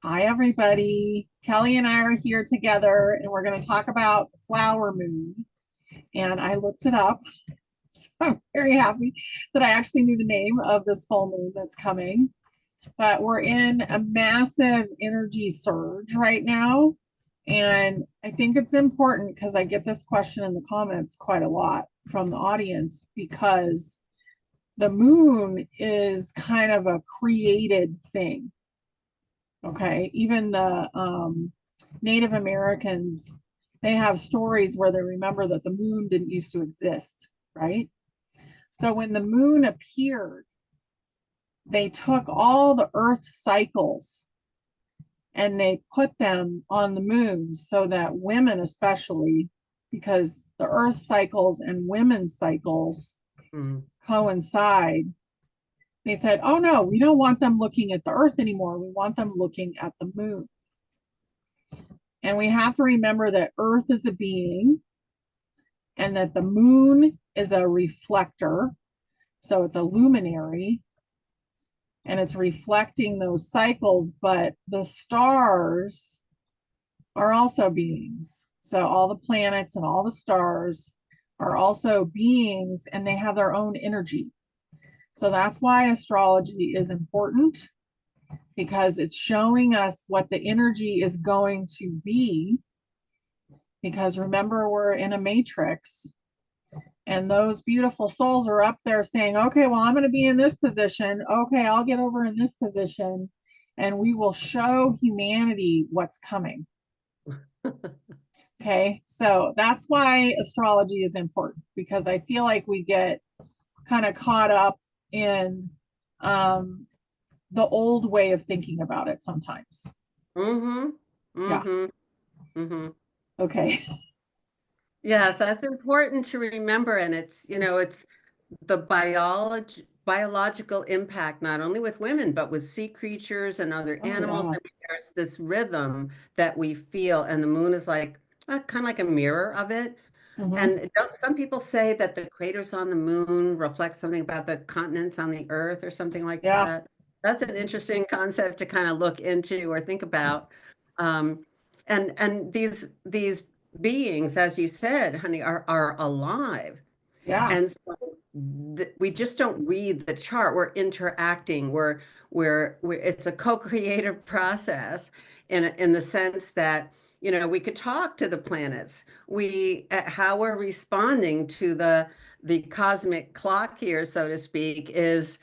Hi, everybody. Kelly and I are here together, and we're going to talk about flower moon. And I looked it up. So I'm very happy that I actually knew the name of this full moon that's coming. But we're in a massive energy surge right now. And I think it's important because I get this question in the comments quite a lot from the audience because the moon is kind of a created thing. Okay, even the Native Americans, they have stories where they remember that the moon didn't used to exist, right? So when the moon appeared, they took all the Earth cycles and they put them on the moon so that women, especially, because the Earth cycles and women's cycles Mm. coincide, they said, oh no, we don't want them looking at the Earth anymore. We want them looking at the moon. And we have to remember that Earth is a being and that the moon is a reflector. So it's a luminary and it's reflecting those cycles, but the stars are also beings. So all the planets and all the stars are also beings and they have their own energy. So that's why astrology is important because it's showing us what the energy is going to be. Because remember, we're in a matrix and those beautiful souls are up there saying, okay, well, I'm going to be in this position. Okay, I'll get over in this position. And we will show humanity what's coming. Okay, so that's why astrology is important because I feel like we get kind of caught up in um, the old way of thinking about it sometimes. Mm-hmm. Yeah, Mm-hmm. Mm-hmm. okay. Yes, that's important to remember. And it's the biological impact, not only with women, but with sea creatures and other Oh, animals. yeah. I mean, there's this rhythm that we feel, and the moon is like kind of like a mirror of it. Hmm. And don't some people say that the craters on the moon reflect something about the continents on the earth or something like Yeah. that? That's an interesting concept to kind of look into or think about. Um, and these beings, as you said, honey, are alive. Yeah. And so we just don't read the chart. We're interacting. We're it's a co-creative process in the sense that, we could talk to the planets. How we're responding to the cosmic clock here, so to speak, is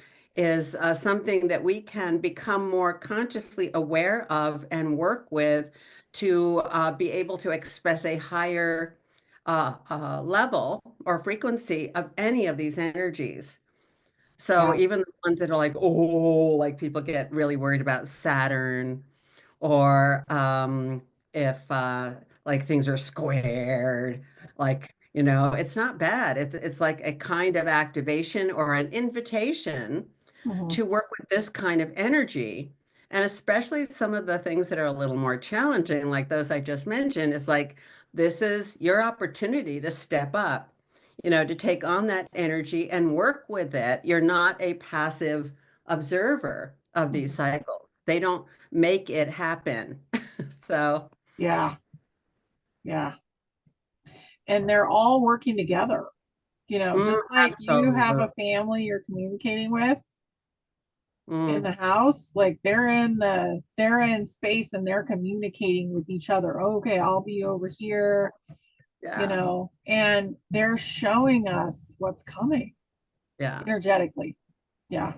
something that we can become more consciously aware of and work with to be able to express a higher level or frequency of any of these energies. So Yeah. even the ones that are like, oh, like people get really worried about Saturn or if like things are squared, like, it's not bad. It's like a kind of activation or an invitation Hmm. to work with this kind of energy. And especially some of the things that are a little more challenging, like those I just mentioned, is like this is your opportunity to step up, to take on that energy and work with it. You're not a passive observer of these Hmm. cycles. They don't make it happen. So, Yeah. Yeah. And they're all working together. mm, Just like you have absolutely. a family you're communicating with in Mm, the house, like they're in space and they're communicating with each other. Okay, I'll be over here, yeah. and they're showing us what's coming Yeah. energetically. Yeah.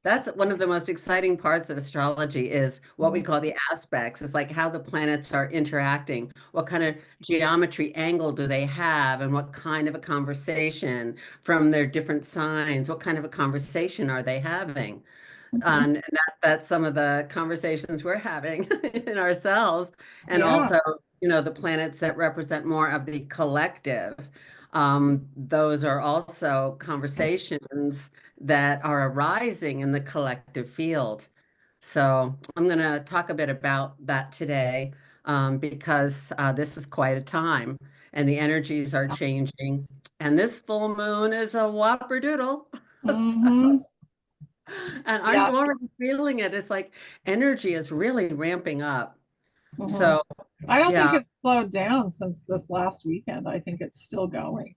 That's one of the most exciting parts of astrology is what we Mm. call the aspects. It's like how the planets are interacting. What kind of geometry angle do they have, and what kind of a conversation from their different signs? What kind of a conversation are they having? Mhm. And that's some of the conversations we're having in ourselves, and Yeah. also, the planets that represent more of the collective. Those are also conversations that are arising in the collective field. So I'm going to talk a bit about that today, because this is quite a time and the energies are changing. And this full moon is a whopper doodle. Hmm. And aren't Yeah. you already feeling it? It's like energy is really ramping up. Hmm. So, I don't think yeah, it's slowed down since this last weekend. I think it's still going.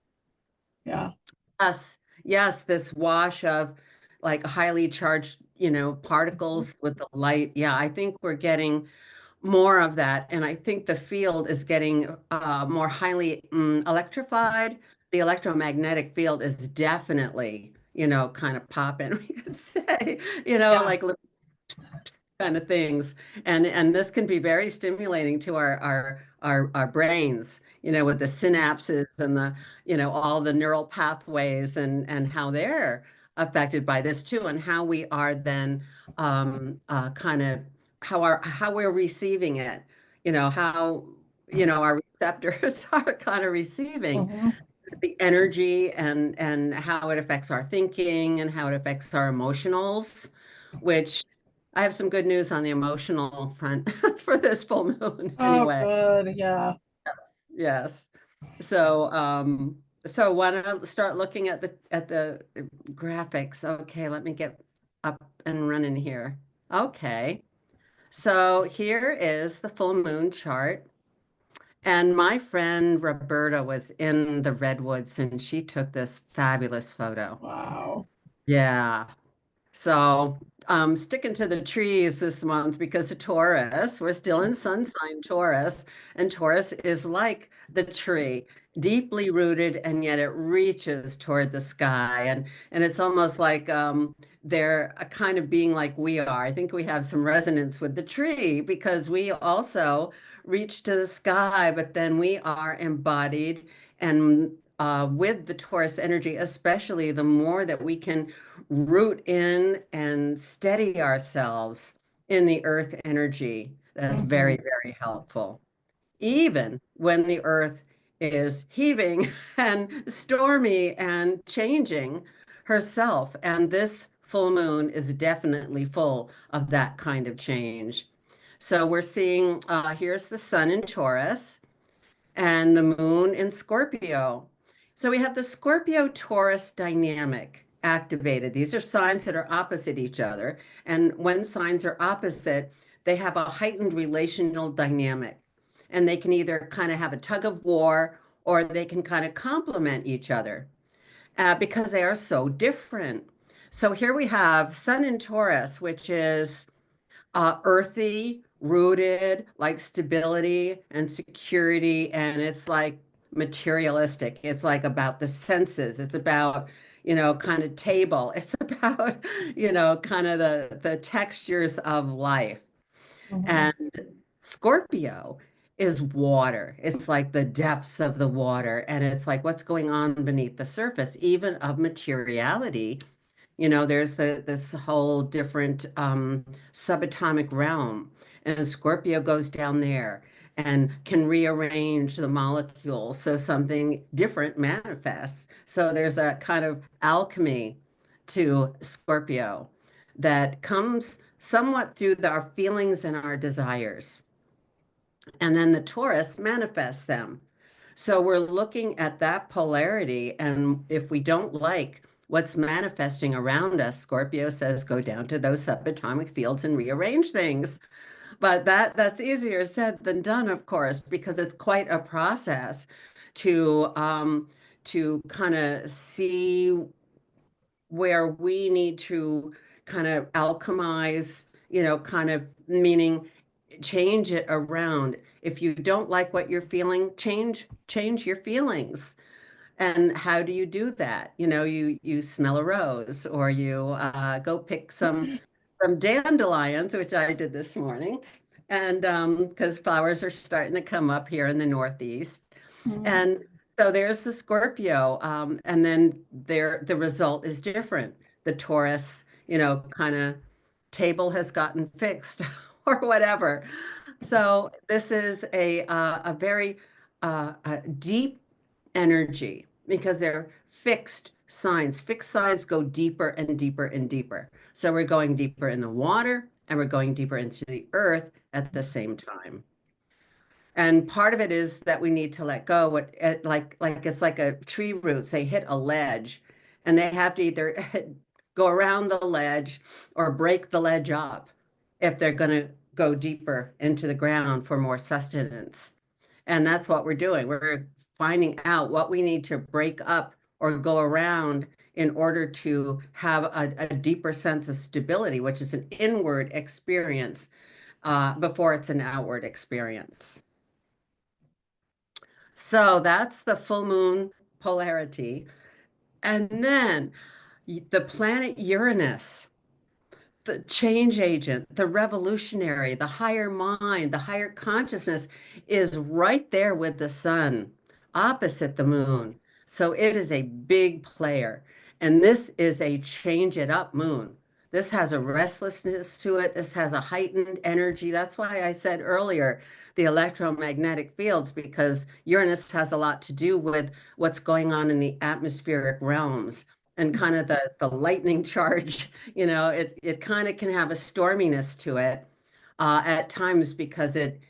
Yeah. yes, yes, this wash of like highly charged, Mhm. particles with the light. Yeah, I think we're getting more of that. And I think the field is getting more highly electrified. The electromagnetic field is definitely, kind of popping, we could say, Yeah. like kind of things. And this can be very stimulating to our brains, with the synapses and all the neural pathways and how they're affected by this too, and how we are then kind of how we're receiving it, how our receptors are kind of receiving Hmm. the energy and how it affects our thinking and how it affects our emotionals, which I have some good news on the emotional front for this full moon Oh, anyway. good. Yeah. Yes. So why don't I start looking at the graphics? Okay, let me get up and running here. Okay. So here is the full moon chart. And my friend Roberta was in the redwoods and she took this fabulous photo. Wow. Yeah. So sticking to the trees this month because of Taurus. We're still in sun sign Taurus, and Taurus is like the tree, deeply rooted, and yet it reaches toward the sky. And it's almost like they're a kind of being like we are. I think we have some resonance with the tree because we also reach to the sky, but then we are embodied and with the Taurus energy, especially the more that we can root in and steady ourselves in the earth energy. That's Hmm. very, very helpful. Even when the earth is heaving and stormy and changing herself. And this full moon is definitely full of that kind of change. So we're seeing here's the sun in Taurus and the moon in Scorpio. So we have the Scorpio Taurus dynamic activated. These are signs that are opposite each other. And when signs are opposite, they have a heightened relational dynamic. And they can either kind of have a tug of war or they can kind of complement each other because they are so different. So here we have Sun in Taurus, which is earthy, rooted, like stability and security. And it's like materialistic. It's like about the senses. It's about, kind of table. It's about, kind of the textures of life. Hmm. And Scorpio is water. It's like the depths of the water. And it's like what's going on beneath the surface, even of materiality. There's this whole different subatomic realm, and Scorpio goes down there and can rearrange the molecules so something different manifests. So there's a kind of alchemy to Scorpio that comes somewhat through our feelings and our desires. And then the Taurus manifests them. So we're looking at that polarity. And if we don't like what's manifesting around us, Scorpio says go down to those subatomic fields and rearrange things. But that's easier said than done, of course, because it's quite a process to kind of see where we need to kind of alchemize, kind of meaning change it around. If you don't like what you're feeling, change your feelings. And how do you do that? You smell a rose or you go pick some dandelions, which I did this morning. And because flowers are starting to come up here in the Northeast. Hmm. And so there's the Scorpio, and then the result is different. The Taurus, kind of table has gotten fixed or whatever. So this is a very a deep energy because they're fixed signs. Fixed signs go deeper and deeper and deeper. So we're going deeper in the water and we're going deeper into the earth at the same time. And part of it is that we need to let go. Like it's like a tree roots. They hit a ledge, and they have to either go around the ledge or break the ledge up if they're going to go deeper into the ground for more sustenance. And that's what we're doing. We're finding out what we need to break up or go around in order to have a deeper sense of stability, which is an inward experience before it's an outward experience. So that's the full moon polarity. And then the planet Uranus, the change agent, the revolutionary, the higher mind, the higher consciousness is right there with the sun, opposite the moon. So it is a big player. And this is a change it up moon. This has a restlessness to it. This has a heightened energy. That's why I said earlier the electromagnetic fields, because Uranus has a lot to do with what's going on in the atmospheric realms and kind of the lightning charge. It kind of can have a storminess to it at times because it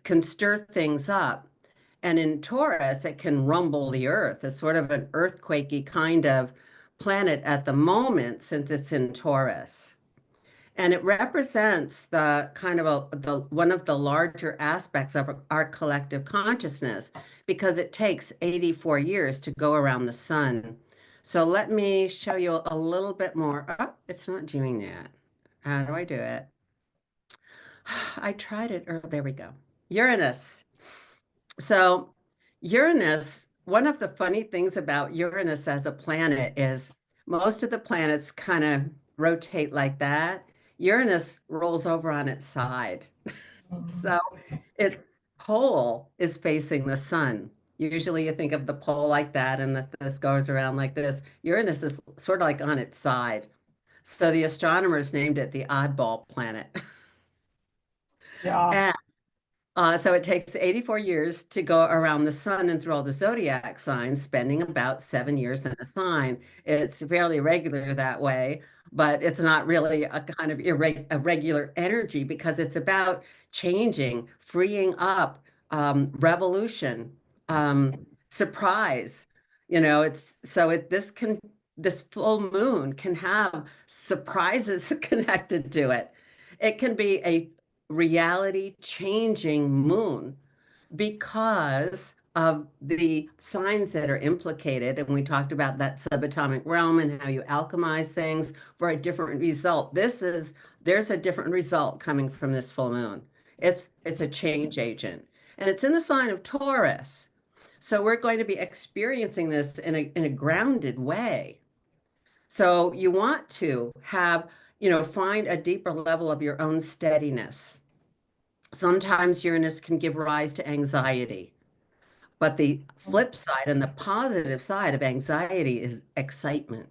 can stir things up. And in Taurus, it can rumble the earth. It's sort of an earthquakey kind of planet at the moment since it's in Taurus. And it represents the kind of the one of the larger aspects of our collective consciousness because it takes 84 years to go around the sun. So let me show you a little bit more. Oh, it's not doing that. How do I do it? I tried it. Oh, there we go. Uranus. So Uranus, one of the funny things about Uranus as a planet is most of the planets kind of rotate like that. Uranus rolls over on its side. Mhm. So its pole is facing the sun. Usually you think of the pole like that and that this goes around like this. Uranus is sort of like on its side. So the astronomers named it the oddball planet. Yeah. And so it takes 84 years to go around the sun and through all the zodiac signs, spending about 7 years in a sign. It's fairly regular that way, but it's not really a kind of a regular energy because it's about changing, freeing up, revolution, surprise. This full moon can have surprises connected to it. It can be a reality changing moon because of the signs that are implicated. And we talked about that subatomic realm and how you alchemize things for a different result. There's a different result coming from this full moon. It's a change agent. And it's in the sign of Taurus. So we're going to be experiencing this in a grounded way. So you want to find a deeper level of your own steadiness. Sometimes Uranus can give rise to anxiety, but the flip side and the positive side of anxiety is excitement.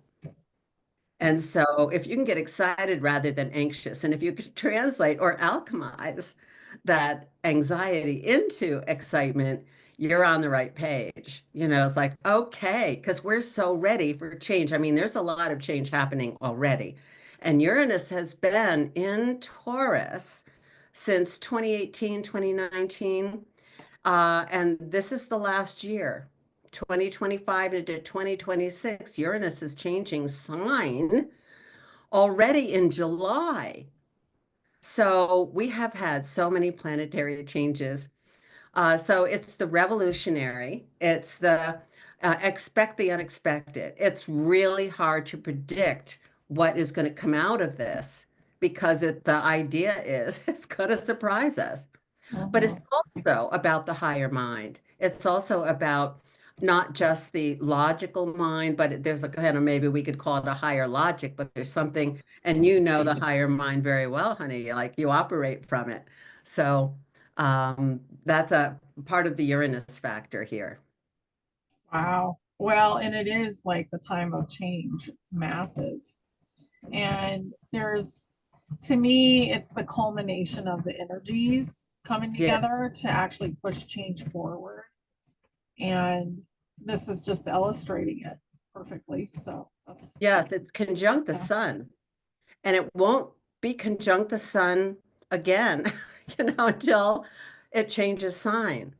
And so, if you can get excited rather than anxious, and if you could translate or alchemize that anxiety into excitement, you're on the right page. It's like, okay, because we're so ready for change. I mean, there's a lot of change happening already. And Uranus has been in Taurus since 2018, 2019. And this is the last year, 2025 into 2026. Uranus is changing sign already in July. So we have had so many planetary changes. So it's the revolutionary, it's the expect the unexpected. It's really hard to predict what is going to come out of this because the idea is it's going to surprise us. But it's Mhm. also about the higher mind. It's also about not just the logical mind, but there's a kind of maybe we could call it a higher logic, but there's something, and you know the higher mind very well, honey, like you operate from it. So that's a part of the Uranus factor here. Wow. Well, and it is like the time of change. It's massive. And to me, it's the culmination of the energies coming Yeah. together to actually push change forward. And this is just illustrating it perfectly. So that's, Yes, it's conjunct the yeah. sun, and it won't be conjunct the sun again, until it changes sign.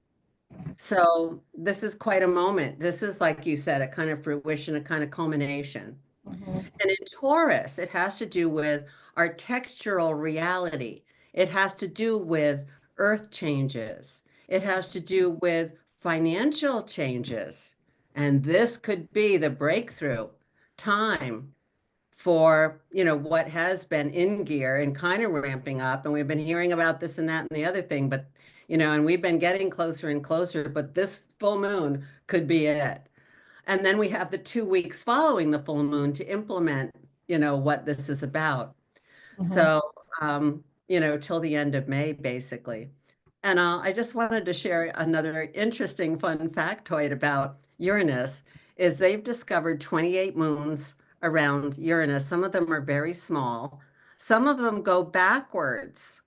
So this is quite a moment. This is, like you said, a kind of fruition, a kind of culmination. Mhm. And in Taurus, it has to do with our textural reality. It has to do with earth changes. It has to do with financial changes. And this could be the breakthrough time for, what has been in gear and kind of ramping up. And we've been hearing about this and that and the other thing, but, and we've been getting closer and closer, but this full moon could be it. And then we have the 2 weeks following the full moon to implement, what this is about. Mhm. So, till the end of May, basically. And I just wanted to share another interesting fun factoid about Uranus is they've discovered 28 moons around Uranus. Some of them are very small. Some of them go backwards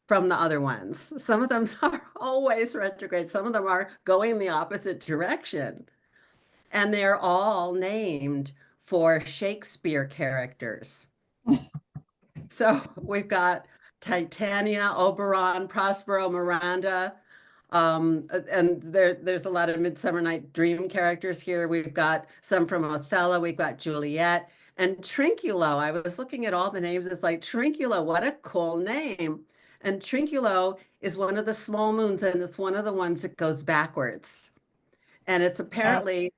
from the other ones. Some of them are always retrograde. Some of them are going the opposite direction. And they're all named for Shakespeare characters. So we've got Titania, Oberon, Prospero, Miranda, and there's a lot of Midsummer Night Dream characters here. We've got some from Othello. We've got Juliet and Trinculo. I was looking at all the names. It's like Trinculo, what a cool name. And Trinculo is one of the small moons, and it's one of the ones that goes backwards. And it's That, apparently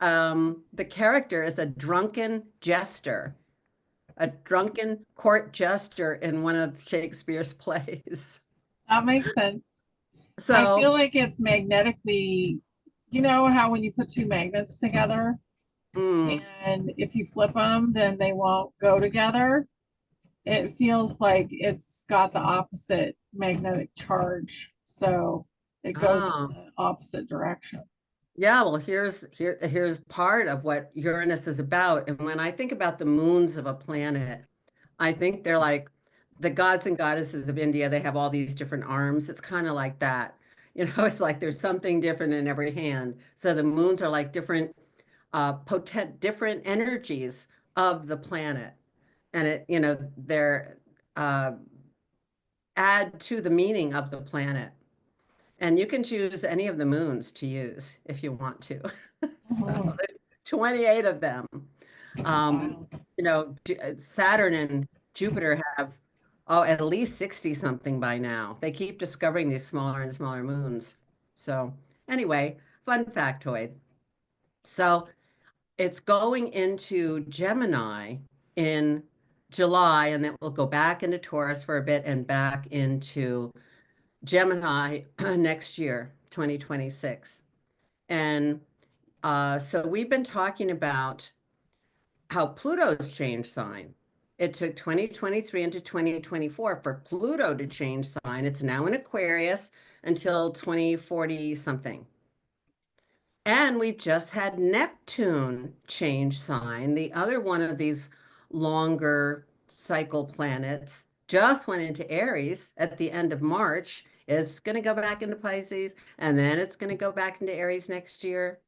the character is a drunken jester, a drunken court jester in one of Shakespeare's plays. that makes sense. I feel So, like it's magnetically, you know how when you put two magnets together mm, and if you flip them, then they won't go together. It feels like it's got the opposite magnetic charge. So it goes in oh, the opposite direction. yeah, well, here's part of what Uranus is about. And when I think about the moons of a planet, I think they're like the gods and goddesses of India. They have all these different arms. It's kind of like that. It's like there's something different in every hand. So the moons are like different different energies of the planet. And they're uh, add to the meaning of the planet. And you can choose any of the moons to use if you want to. So Mhm. there's 28 of them. Um, Wow. Saturn and Jupiter have, oh, at least 60 something by now. They keep discovering these smaller and smaller moons. So anyway, fun factoid. So it's going into Gemini in July, and then we'll go back into Taurus for a bit and back into Gemini next year, 2026. And so we've been talking about how Pluto's changed sign. It took 2023 into 2024 for Pluto to change sign. It's now in Aquarius until 2040 something. And we've just had Neptune change sign. The other one of these longer cycle planets just went into Aries at the end of March. It's going to go back into Pisces, and then it's going to go back into Aries next year.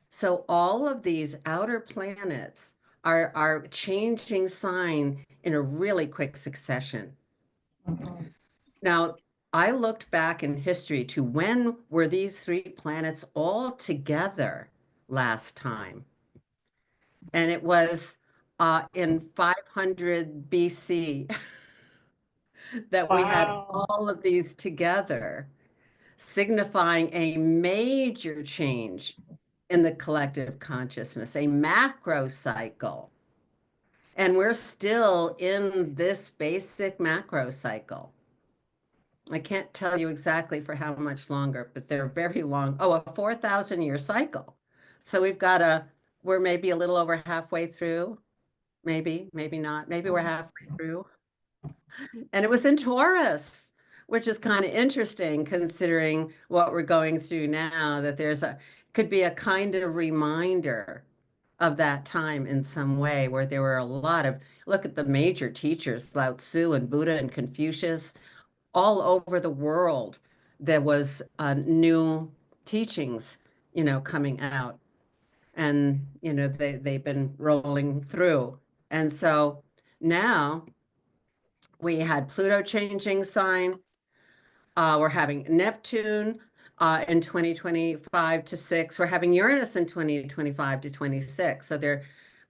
So all of these outer planets are changing sign in a really quick succession. Mhm. Now, I looked back in history to when were these three planets all together last time? And it was in 500 BC that we had Wow. all of these together, signifying a major change in the collective consciousness, a macro cycle. And we're still in this basic macro cycle. I can't tell you exactly for how much longer, but they're very long. Oh, a 4,000 year cycle. So we're maybe a little over halfway through. Maybe, maybe not. Maybe we're halfway through. And it was in Taurus, which is kind of interesting considering what we're going through now, that could be a kind of reminder of that time in some way where there were a lot of, look at the major teachers, Lao Tzu and Buddha and Confucius, all over the world. There was new teachings, coming out, and they've been rolling through. And so now we had Pluto changing sign. We're having Neptune in 2025 to 6. We're having Uranus in 2025 to 26. So they're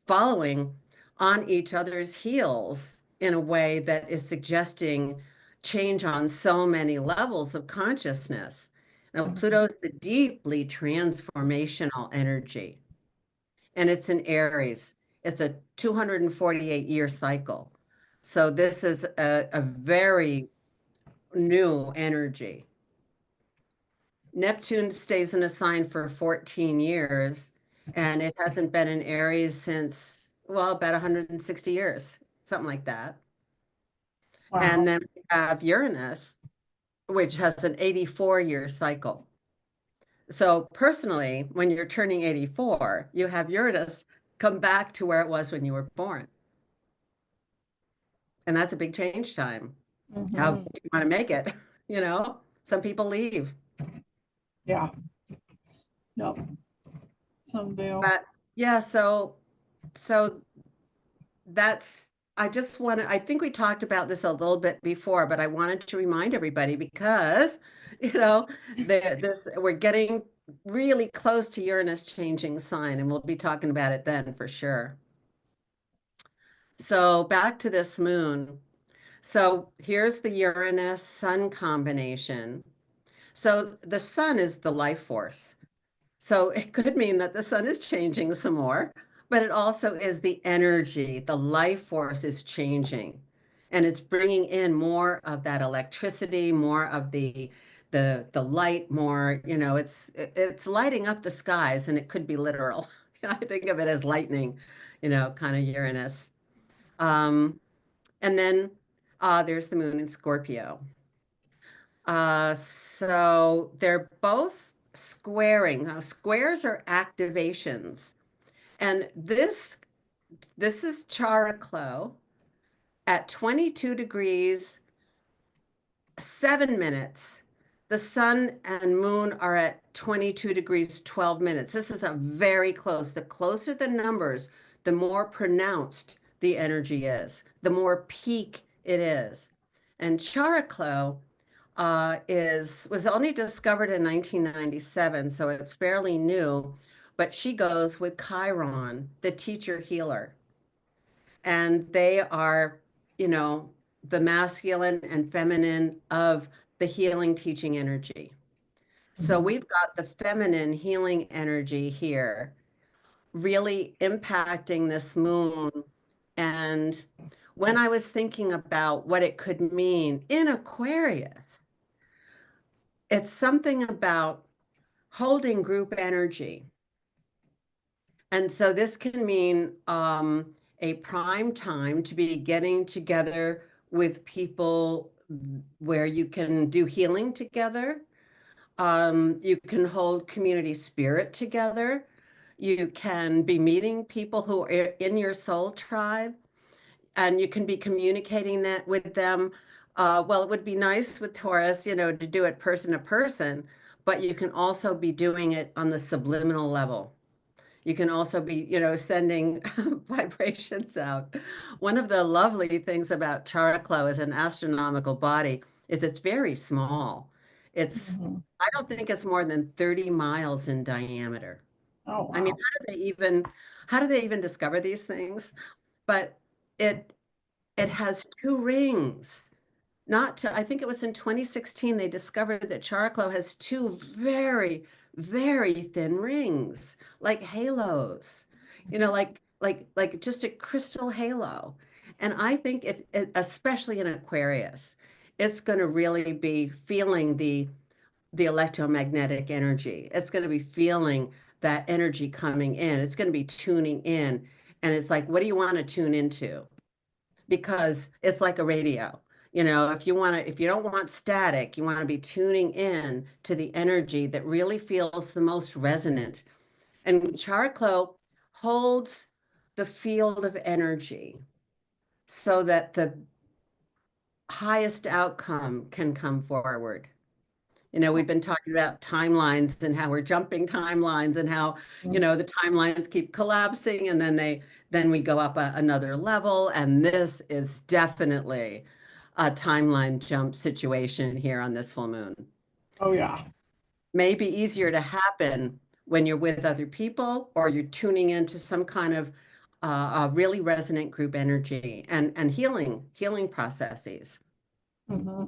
following on each other's heels in a way that is suggesting change on so many levels of consciousness. Now, Pluto Mhm. is a deeply transformational energy, and it's in Aries. It's a 248-year cycle. So this is a very new energy. Neptune stays in a sign for 14 years, and it hasn't been in Aries since, well, about 160 years, something like that. And Wow. then we have Uranus, which has an 84-year cycle. So personally, when you're turning 84, you have Uranus come back to where it was when you were born. And that's a big change time. How Hmm. you want to make it, Some people leave. Yeah. Yep. Some do. But yeah, so that's I just want to I think we talked about this a little bit before, but I wanted to remind everybody because, you know, we're getting really close to Uranus changing sign, and we'll be talking about it then for sure. So back to this moon. So here's the Uranus Sun combination. So the sun is the life force. So it could mean that the sun is changing some more, but it also is the energy, the life force is changing. And it's bringing in more of that electricity, more of the light, more, it's lighting up the skies, and it could be literal. I think of it as lightning, kind of Uranus. Um, and then there's the moon in Scorpio. So they're both squaring. Now, squares are activations. And this is Chariklo at 22 degrees, 7 minutes. The sun and moon are at 22 degrees, 12 minutes. This is a very close. The closer the numbers, the more pronounced the energy is, the more peak it is. And Chariklo is was only discovered in 1997, so it's fairly new, but she goes with Chiron, the teacher healer. And they are, you know, the masculine and feminine of the healing teaching energy. So Mhm. we've got the feminine healing energy here, really impacting this moon. And when I was thinking about what it could mean in Aquarius, it's something about holding group energy. And so this can mean a prime time to be getting together with people where you can do healing together. You can hold community spirit together. You can be meeting people who are in your soul tribe, and you can be communicating that with them. Well, it would be nice with Taurus, to do it person to person, but you can also be doing it on the subliminal level. You can also be, sending vibrations out. One of the lovely things about Chariklo as an astronomical body is it's very small. It's, Mhm. I don't think it's more than 30 miles in diameter. Oh, I mean, wow. how do they even discover these things? But it it has two rings. Not to, I think it was in 2016 they discovered that charcoal has two very, very thin rings, like halos, like just a crystal halo. And I think especially in Aquarius, it's going to really be feeling the electromagnetic energy. It's going to be feeling that energy coming in. It's going to be tuning in. And it's like, what do you want to tune into? Because it's like a radio. If you don't want static, you want to be tuning in to the energy that really feels the most resonant. And Chariclo holds the field of energy so that the highest outcome can come forward. We've been talking about timelines and how we're jumping timelines and how, Mhm. the timelines keep collapsing and then we go up another level. And this is definitely a timeline jump situation here on this full moon. Oh, yeah. May be easier to happen when you're with other people or you're tuning into some kind of a really resonant group energy and healing processes. Hmm.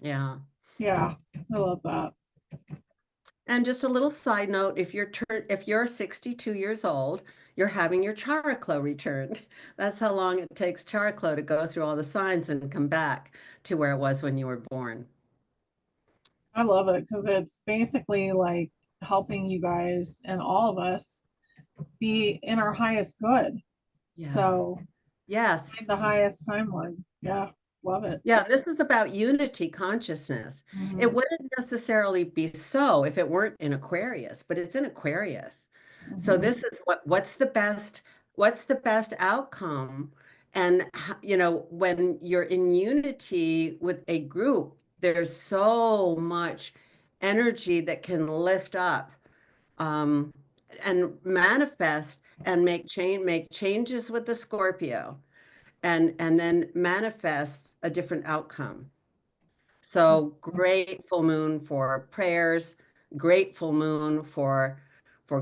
Yeah. Yeah, I love that. And just a little side note, if you're 62 years old, you're having your characlo returned. That's how long it takes characlo to go through all the signs and come back to where it was when you were born. I love it because it's basically like helping you guys and all of us be in our highest good. Yeah. So find Yes. the highest timeline. Yeah, love it. Yeah, this is about unity consciousness. It Hmm. wouldn't necessarily be so if it weren't in Aquarius, but it's in Aquarius. So Hmm. this is what's the best outcome? And when you're in unity with a group, there's so much energy that can lift up um, and manifest and make changes with the Scorpio and then manifest a different outcome. So great full moon for prayers, great full moon for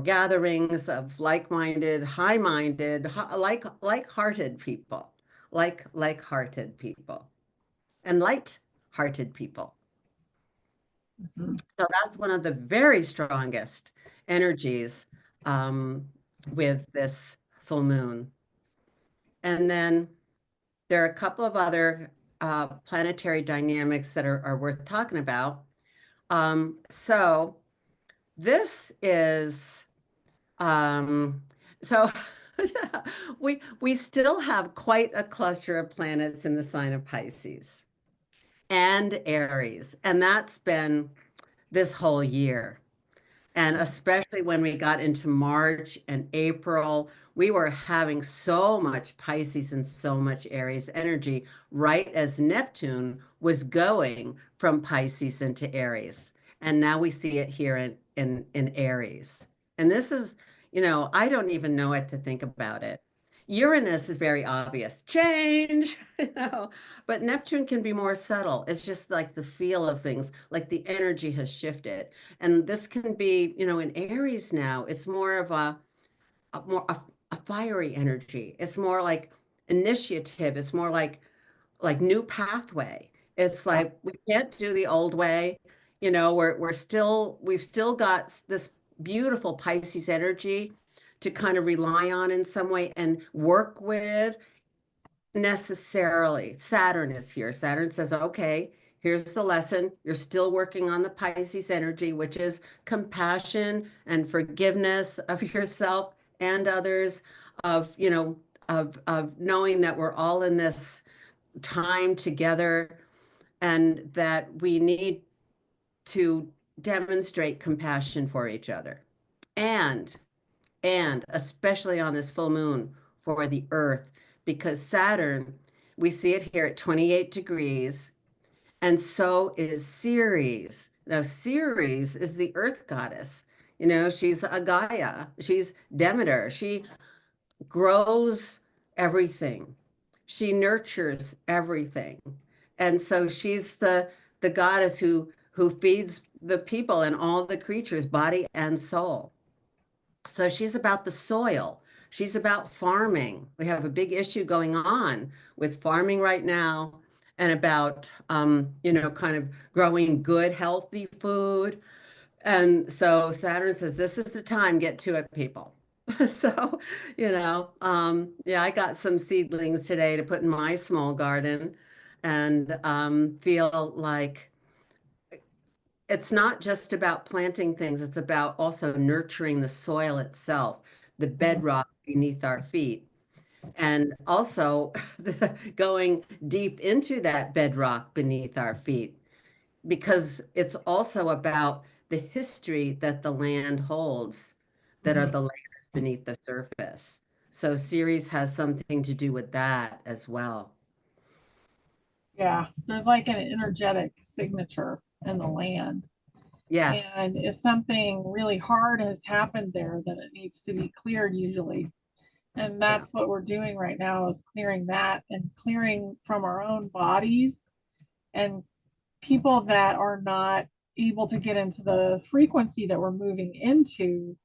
gatherings of like-minded, high-minded, like-hearted people, like-hearted people, and light-hearted people. Hmm. So that's one of the very strongest energies um, with this full moon. And then there are a couple of other planetary dynamics that are worth talking about. So this is um, so we still have quite a cluster of planets in the sign of Pisces and Aries, and that's been this whole year. And especially when we got into March and April, we were having so much Pisces and so much Aries energy right as Neptune was going from Pisces into Aries. And now we see it here in Aries. And this is, I don't even know what to think about it. Uranus is very obvious, change, but Neptune can be more subtle. It's just like the feel of things, like the energy has shifted. And this can be, in Aries now, it's more of a fiery energy. It's more like initiative. It's more like new pathway. It's Yeah. like we can't do the old way. We've still got this beautiful Pisces energy to kind of rely on in some way and work with necessarily. Saturn is here. Saturn says, okay, here's the lesson. You're still working on the Pisces energy, which is compassion and forgiveness of yourself and others, of knowing that we're all in this time together and that we need to demonstrate compassion for each other. And and especially on this full moon for the earth, because Saturn, we see it here at 28 degrees, and so is Ceres. Now, Ceres is the earth goddess. She's a Gaia, she's Demeter, she grows everything, she nurtures everything. And so she's the goddess who feeds the people and all the creatures, body and soul. So she's about the soil. She's about farming. We have a big issue going on with farming right now and about, kind of growing good, healthy food. And so Saturn says, this is the time, get to it, people. So, yeah, I got some seedlings today to put in my small garden and feel like it's not just about planting things, it's about also nurturing the soil itself, the Mhm. bedrock beneath our feet, and also going deep into that bedrock beneath our feet, because it's also about the history that the land holds, that are Mhm. the layers beneath the surface. So Ceres has something to do with that as well. Yeah, there's like an energetic signature in the land. Yeah, And if something really hard has happened there, then it needs to be cleared usually. And yeah, that's what we're doing right now is clearing that and clearing from our own bodies and people that are not able to get into the frequency that we're moving into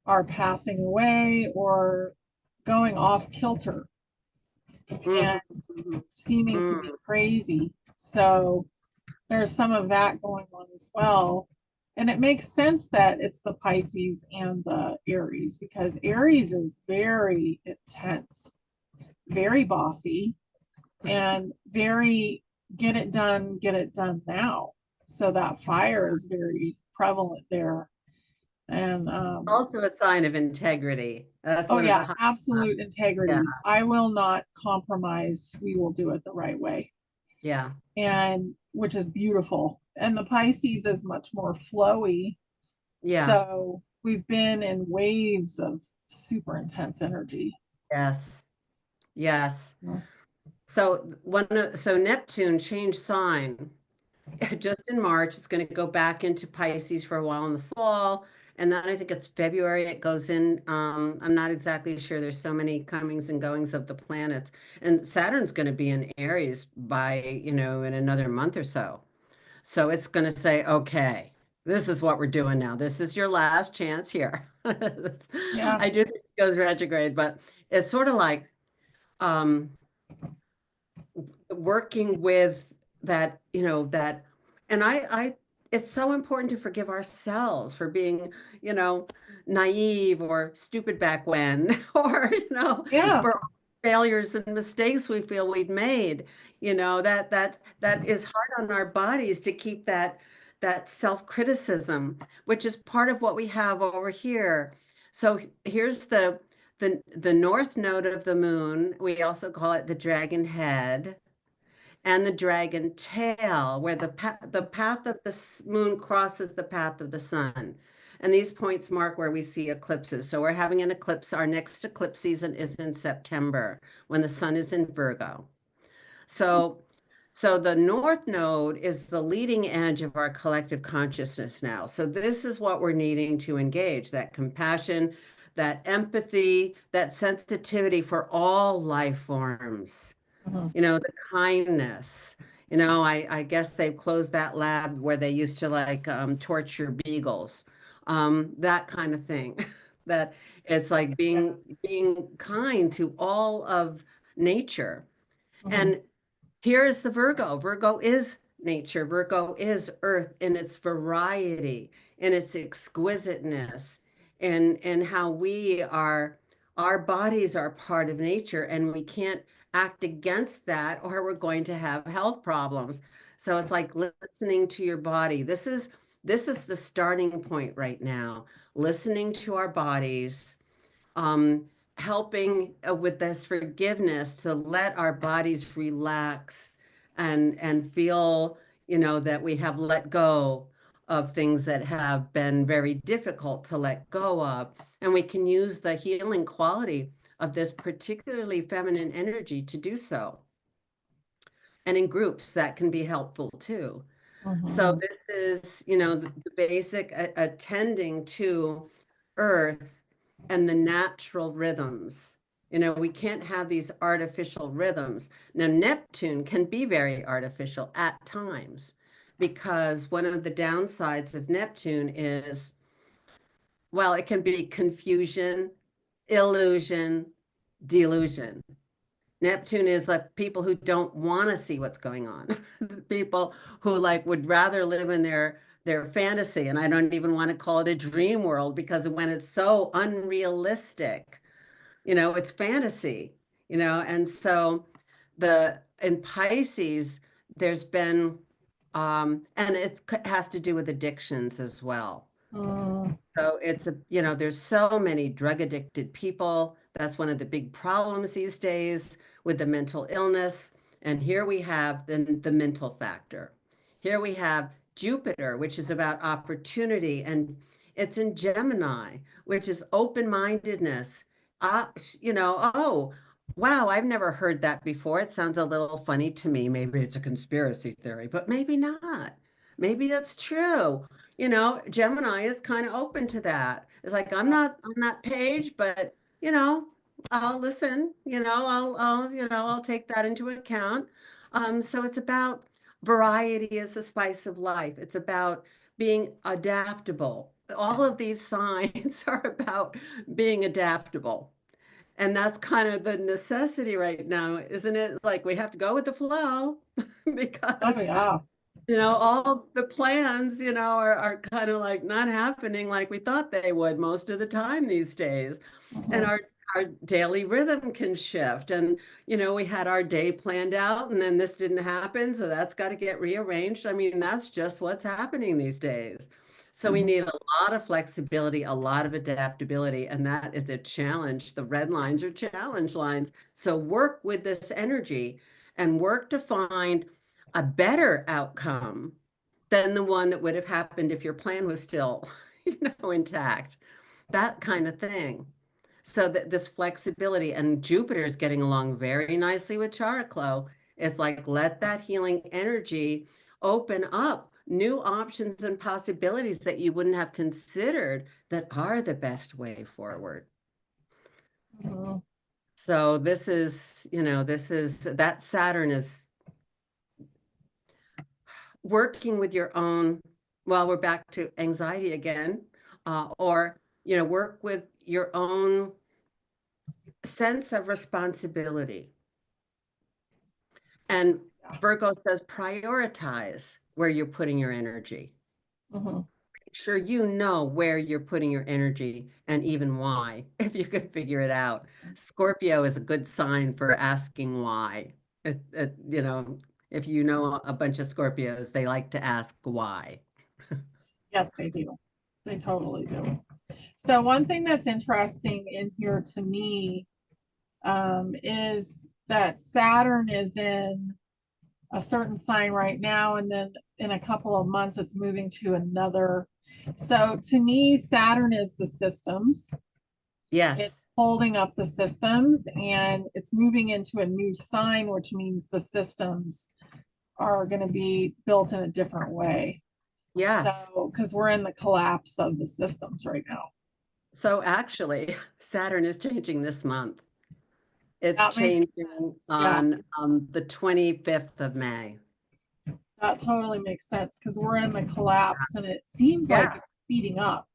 are passing away or going off kilter and Mhm, mhm, seeming to be mm. crazy. So there's some of that going on as well. And it makes sense that it's the Pisces and the Aries because Aries is very intense, very bossy, and very get it done now. So that fire is very prevalent there. And Also a sign of integrity. That's oh one of yeah, the high. absolute Yeah, integrity. I will not compromise. We will do it the right way. yeah, And which is beautiful. And the Pisces is much more flowy. yeah, So we've been in waves of super intense energy. yes, yes. Yeah. So Neptune changed sign just in March. It's going to go back into Pisces for a while in the fall. And then I think it's February it goes in. I'm not exactly sure. There's so many comings and goings of the planets. And Saturn's going to be in Aries by, in another month or so. So it's going to say, okay, this is what we're doing now. This is your last chance here. Yeah. I do think it goes retrograde, but it's sort of like, um, working with that, and it's so important to forgive ourselves for being, you know, naive or stupid back when, or, Yeah. for failures and mistakes we feel we've made, that is hard on our bodies to keep that self-criticism, which is part of what we have over here. So here's the north node of the moon. We also call it the dragon head and the dragon tail, where the path of the moon crosses the path of the sun. And these points mark where we see eclipses. So we're having an eclipse. Our next eclipse season is in September when the sun is in Virgo. So so the North Node is the leading edge of our collective consciousness now. So this is what we're needing to engage, that compassion, that empathy, that sensitivity for all life forms, Mhm. the kindness. I guess they've closed that lab where they used to like torture beagles, that kind of thing. That it's like Yeah. being kind to all of nature. Mhm. And here is the Virgo. Virgo is nature. Virgo is earth in its variety, in its exquisiteness, and how our bodies are part of nature, and we can't act against that, or we're going to have health problems. So it's like listening to your body. This is the starting point right now. Listening to our bodies, um, helping with this forgiveness to let our bodies relax and feel, that we have let go of things that have been very difficult to let go of. And we can use the healing quality of this particularly feminine energy to do so. And in groups, that can be helpful too. So Mhm. this is, the basic attending to earth and the natural rhythms. We can't have these artificial rhythms. Now, Neptune can be very artificial at times because one of the downsides of Neptune is, well, it can be confusion, illusion, delusion. Neptune is like people who don't want to see what's going on. People who like would rather live in their fantasy, and I don't even want to call it a dream world because when it's so unrealistic, it's fantasy, and so the in Pisces there's been and it has to do with addictions as well. Mm. So there's so many drug addicted people. That's one of the big problems these days with the mental illness. And here we have the mental factor. Here we have Jupiter, which is about opportunity, and it's in Gemini, which is open-mindedness. Oh, wow, I've never heard that before. It sounds a little funny to me. Maybe it's a conspiracy theory, but maybe not. Maybe that's true. Gemini is kind of open to that. It's like I'm not on that page, but I'll listen. I'll take that into account. So it's about variety is the spice of life. It's about being adaptable. All of these signs are about being adaptable. And that's kind of the necessity right now, isn't it? Like we have to go with the flow Oh, because, yeah. all the plans, are kind of like not happening like we thought they would most of the time these days. And Mhm. our daily rhythm can shift. And, we had our day planned out and then this didn't happen. So that's got to get rearranged. I mean, that's just what's happening these days. So we Mhm. need a lot of flexibility, a lot of adaptability, and that is a challenge. The red lines are challenge lines. So work with this energy and work to find a better outcome than the one that would have happened if your plan was still, intact. That kind of thing. So that this flexibility and Jupiter is getting along very nicely with Chariklo. It's like let that healing energy open up new options and possibilities that you wouldn't have considered that are the best way forward. Mhm. So this is that Saturn is working with your own, well, we're back to anxiety again, or, work with your own sense of responsibility. And Yeah. Virgo says prioritize where you're putting your energy. Mhm. Make sure you know where you're putting your energy and even why, if you could figure it out. Scorpio is a good sign for asking why. If you know a bunch of Scorpios, they like to ask why. Yes, they do. They totally do. So one thing that's interesting in here to me is that Saturn is in a certain sign right now, and then in a couple of months, it's moving to another. So to me, Saturn is the systems. It's Yes, holding up the systems, and it's moving into a new sign, which means the systems are going to be built in a different way. yes. So, because we're in the collapse of the systems right now. So actually, Saturn is changing this month. It's That makes changing sense. Yeah, on the 25th of May. that totally makes sense because we're in the collapse and it seems like Yes. it's speeding up.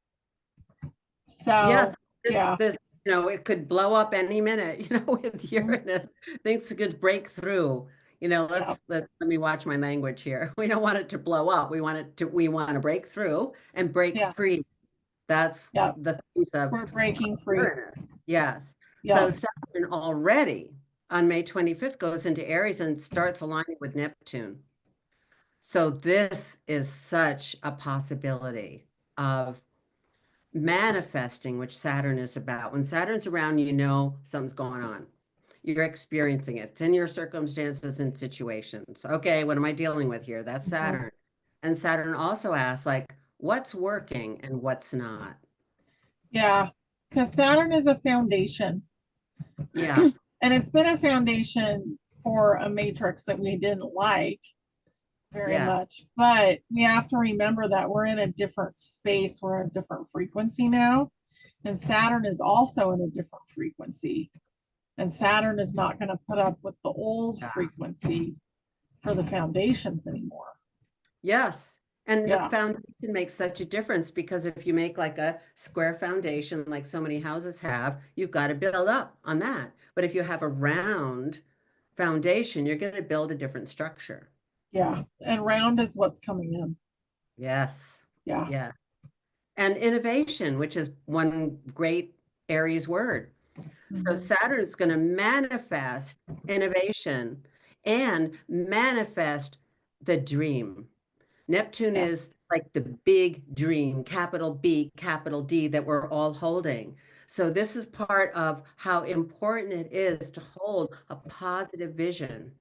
Yeah, So, this yeah, this it could blow up any minute, with mhm, Uranus. Things could break through. yeah, Let me watch my language here. We don't want it to blow up. We want to break through and break yeah, free. That's yeah. the themes of We're breaking free. Uranus. Yes. Yeah. So Saturn already on May 25th goes into Aries and starts aligning with Neptune. So this is such a possibility of manifesting, which Saturn is about. When Saturn's around, something's going on. You're experiencing it. It's in your circumstances and situations. Okay, what am I dealing with here? That's Mhm. Saturn. And Saturn also asks, like, what's working and what's not? Yeah. Because Saturn is a foundation, Yes, and it's been a foundation for a matrix that we didn't like very yes, much. But we have to remember that we're in a different space, we're in a different frequency now. And Saturn is also in a different frequency. And Saturn is not going to put up with the old yeah. frequency for the foundations anymore. Yes. And the Yeah. foundation makes such a difference because if you make like a square foundation, like so many houses have, you've got to build up on that. But if you have a round foundation, you're going to build a different structure. Yeah. And round is what's coming in. Yes. Yeah. Yeah. And innovation, which is one great Aries word. So Mhm. Saturn is going to manifest innovation and manifest the dream. Neptune Yes. is like the big dream, capital B, capital D, that we're all holding. So this is part of how important it is to hold a positive vision.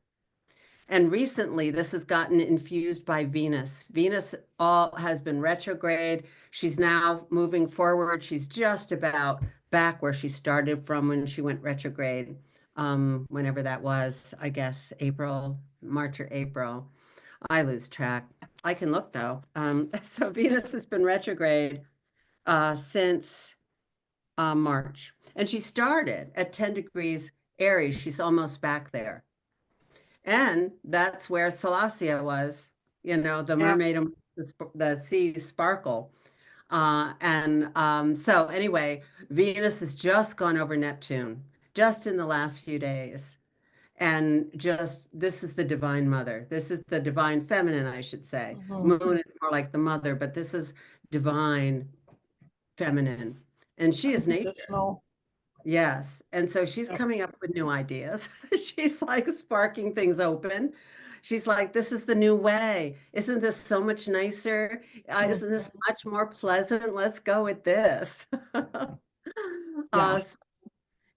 And recently, this has gotten infused by Venus. Venus all has been retrograde. She's now moving forward. She's just about back where she started from when she went retrograde, whenever that was, I guess April, March or April. I lose track. I can look though. So Venus has been retrograde since March, and she started at 10 degrees Aries. She's almost back there. And that's where Salacia was, the Yeah. mermaid and the seas sparkle. So anyway, Venus has just gone over Neptune just in the last few days. And just this is the divine mother. This is the divine feminine, I should say. Mhm. Moon is more like the mother, but this is divine feminine. And she is nature. Unconditional. Yes. And so she's Yep. coming up with new ideas. She's like sparking things open. She's like, this is the new way. Isn't this so much nicer? Isn't this Mhm. much more pleasant? Let's go with this. Yeah. Uh,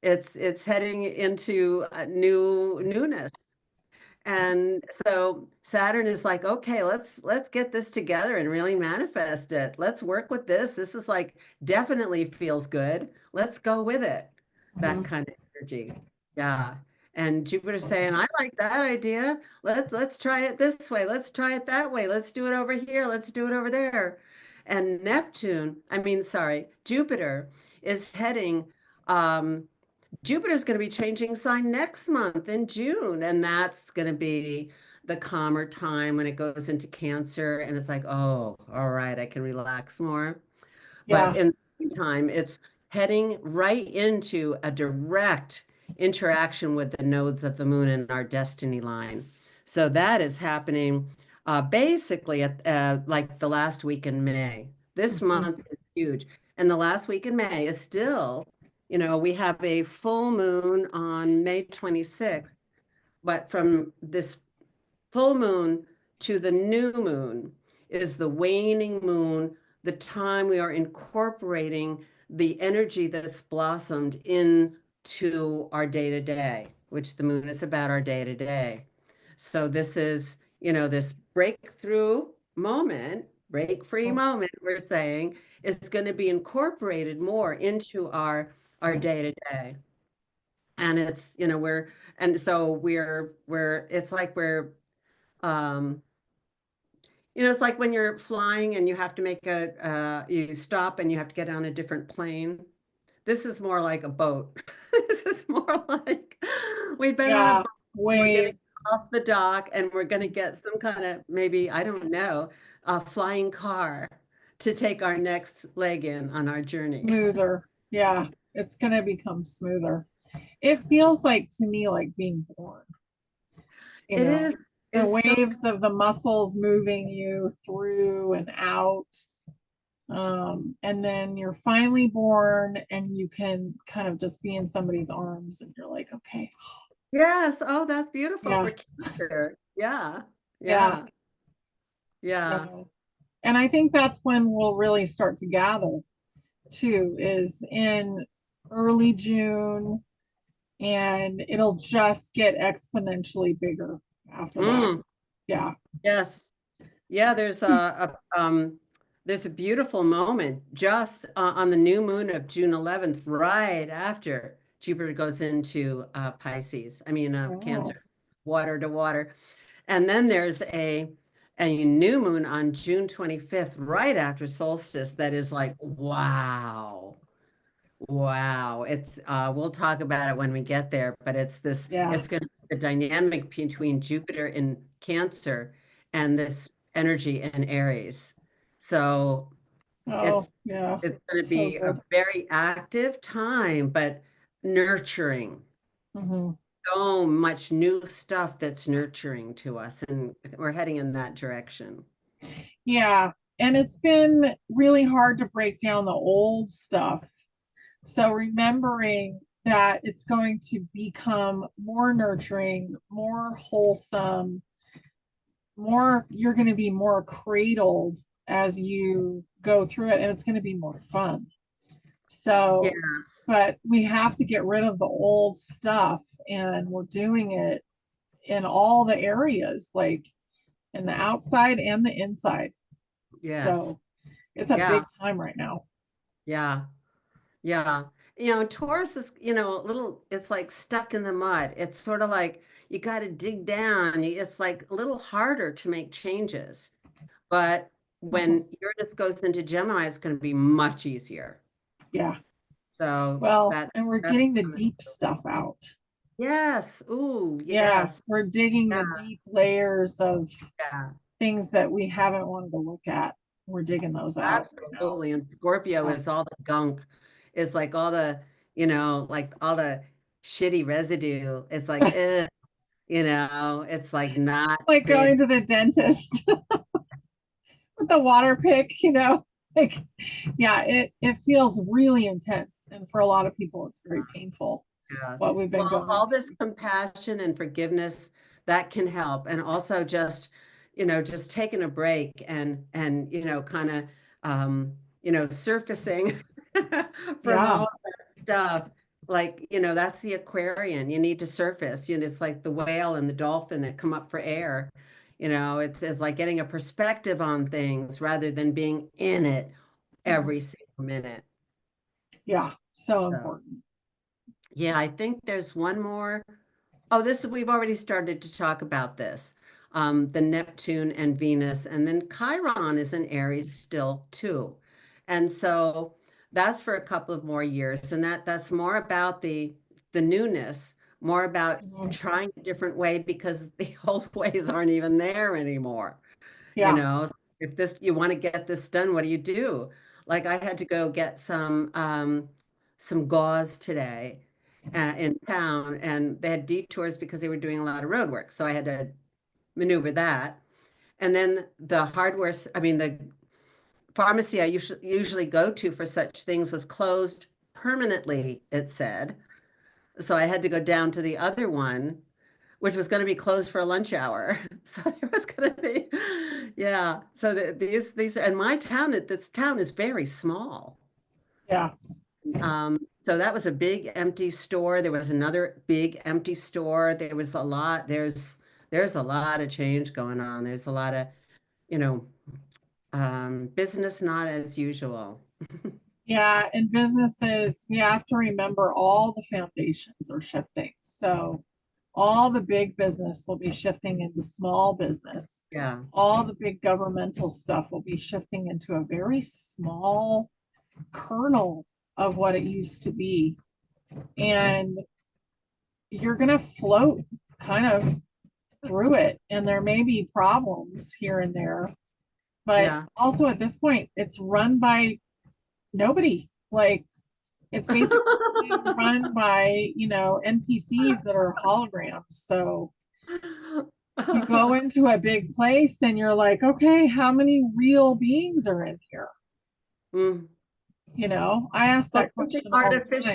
it's heading into a newness. And so Saturn is like, okay, let's get this together and really manifest it. Let's work with this. This is like definitely feels good. Let's go with it. That Mhm. kind of energy. Yeah. And Jupiter's saying, I like that idea. Let's try it this way. Let's try it that way. Let's do it over here. Let's do it over there. And Jupiter is heading Jupiter's going to be changing sign next month in June, and that's going to be the calmer time when it goes into Cancer, and it's like, oh, all right, I can relax more. But Yeah. in the meantime, it's heading right into a direct interaction with the nodes of the moon in our destiny line. So that is happening basically at like the last week in May. This Mhm. month is huge. And the last week in May is still, we have a full moon on May 26th, but from this full moon to the new moon is the waning moon, the time we are incorporating the energy that's blossomed into our day to day, which the moon is about our day to day. So this is, this breakthrough moment, break free moment, we're saying, is going to be incorporated more into our day to day. And it's, and so it's like um, it's like when you're flying and you have to you stop and you have to get on a different plane. This is more like a boat. This is more like we've been on a Yeah. boat, we're getting Waves. off the dock and we're going to get some kind of, maybe, I don't know, a flying car to take our next leg in on our journey. Smoother. Yeah. It's gonna become smoother. It feels like to me like being born, It is, it the is so, waves of the muscles moving you through and out. And then you're finally born and you can kind of just be in somebody's arms and you're like, okay, yes. Oh, that's beautiful yeah, for Cancer. Yeah. yeah. Yeah. Yeah. So, and I think that's when we'll really start to gather too, is in early June, and it'll just get exponentially bigger after that. Mm, Yeah. yes. Yeah, there's a beautiful moment just on the new moon of June 11th, right after Jupiter goes into Pisces. I mean, Oh, Cancer, water to water. And then there's a new moon on June 25th, right after solstice, that is like, wow. Wow. We'll talk about it when we get there, but yeah. it's going to be the dynamic between Jupiter in Cancer and this energy in Aries. So Oh, it's, yeah. it's going to So be a good. very active time, but nurturing. Hmm. So much new stuff that's nurturing to us, and we're heading in that direction. Yeah. And it's been really hard to break down the old stuff. So remembering that it's going to become more nurturing, more wholesome, more, you're going to be more cradled as you go through it, and it's going to be more fun. So, Yes. but we have to get rid of the old stuff, and we're doing it in all the areas, like in the outside and the inside. Yes. So it's a Yeah. big time right now. Yeah. Yeah. Taurus is, a little, it's like stuck in the mud. It's sort of like you got to dig down. It's like a little harder to make changes. But Mhm. when Uranus goes into Gemini, it's going to be much easier. Yeah. So Well, that and we're that's getting the coming. deep stuff out. Yes. Ooh, Yeah, yes. we're digging Yeah. the deep layers of Yeah. things that we haven't wanted to look at. We're digging those out right now. Absolutely. And Scorpio Yeah. is all the gunk, is like all the, like all the shitty residue. It's like, it's like not Like creating. going to the dentist with the water pick, like yeah, it feels really intense. And for a lot of people, it's very painful Yes. what we've been Well, going all this through. compassion and forgiveness that can help. And also just taking a break and kind of, surfacing from all Yeah. of that stuff. Like, that's the Aquarian. You need to surface. It's like the whale and the dolphin that come up for air. It's like getting a perspective on things rather than being in it Mhm. every single minute. Yeah. So So, important. yeah, I think there's one more. Oh, we've already started to talk about this. The Neptune and Venus, and then Chiron is in Aries still too. And so that's for a couple of more years. And that's more about the newness, more about Mhm. trying a different way because the old ways aren't even there anymore. You Yeah. know, if this you want to get this done, what do you do? Like I had to go get some gauze today in town, and they had detours because they were doing a lot of road work. So I had to maneuver that. And then I mean, the pharmacy I usually go to for such things was closed permanently, it said. So I had to go down to the other one, which was going to be closed for a lunch hour. So there was going to be, yeah. So and this town is very small. Yeah. So that was a big empty store. There was another big empty store. There's a lot of change going on. There's a lot of, you know, business not as usual. Yeah. In businesses, we have to remember all the foundations are shifting. So all the big business will be shifting into small business. Yeah. All the big governmental stuff will be shifting into a very small kernel of what it used to be. And you're going to float kind of through it. And there may be problems here and there. But Yeah. also at this point, it's run by nobody. Like it's basically being run by, NPCs that are holograms. So you go into a big place and you're like, okay, how many real beings are in here? Mm. I ask Well, that it's question